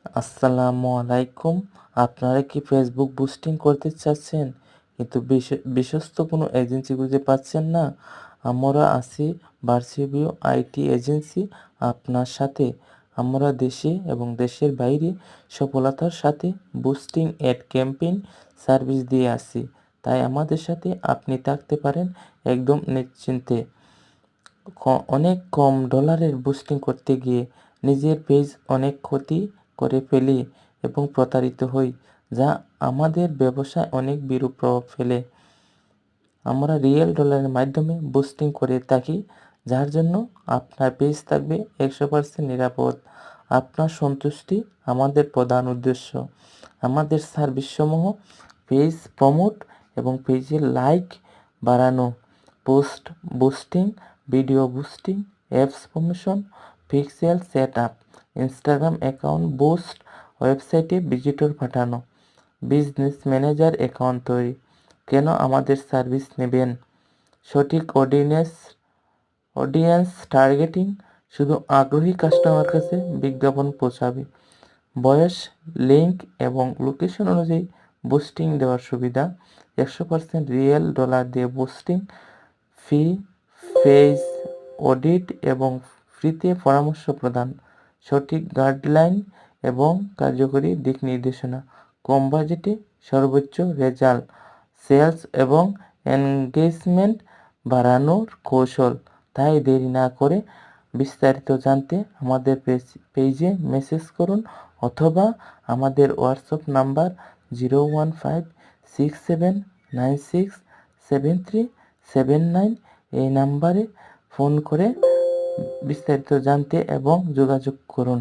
আসসালামু আলাইকুম। আপনারা কি ফেসবুক বুস্টিং করতে চাচ্ছেন কিন্তু বিশ্বস্ত কোনো এজেন্সি খুঁজে পাচ্ছেন না? আমরা আছি ভার্সিবিও আইটি এজেন্সি আপনার সাথে। আমরা দেশে এবং দেশের বাইরে সফলতার সাথে বুস্টিং অ্যাড ক্যাম্পেইন সার্ভিস দিয়ে আসি। তাই আমাদের সাথে আপনি থাকতে পারেন একদম নিশ্চিন্তে। অনেক কম ডলারের বুস্টিং করতে গিয়ে নিজের পেজ অনেক ক্ষতি করে ফেলি এবং প্রতারিত হই, যা আমাদের ব্যবসায় অনেক বিরূপ প্রভাব ফেলে। আমরা রিয়েল ডলারের মাধ্যমে বুস্টিং করে থাকি, যার জন্য আপনার পেজ থাকবে 100% নিরাপদ। আপনার সন্তুষ্টি আমাদের প্রধান উদ্দেশ্য। আমাদের সার্ভিসসমূহ পেজ প্রমোট এবং পেজের লাইক বাড়ানো, post boosting, video boosting, apps promotion, pixel set up, Instagram account boost, ওয়েবসাইটে ভিজিটর পাঠানো, বিজনেস ম্যানেজার অ্যাকাউন্ট তৈরি। কেন আমাদের সার্ভিস নেবেন? সঠিক অডিয়েন্স টার্গেটিং, শুধু আগ্রহী কাস্টমার কাছে বিজ্ঞাপন পৌঁছাবে। বয়স, লিঙ্ক এবং লোকেশন অনুযায়ী বুস্টিং দেওয়ার সুবিধা। 100% রিয়েল ডলার দিয়ে বুস্টিং, ফি, পেজ অডিট এবং ফ্রিতে পরামর্শ প্রদান। সঠিক গাইডলাইন এবং কার্যকরী দিক নির্দেশনা। কম বাজেটে সর্বোচ্চ রেজাল্ট। সেলস এবং এনগেজমেন্ট বাড়ানোর কৌশল। তাই দেরি না করে বিস্তারিত জানতে আমাদের পেজে মেসেজ করুন অথবা আমাদের হোয়াটসঅ্যাপ নাম্বার 01567967379 এই নাম্বারে ফোন করে বিস্তারিত জানতে এবং যোগাযোগ করুন।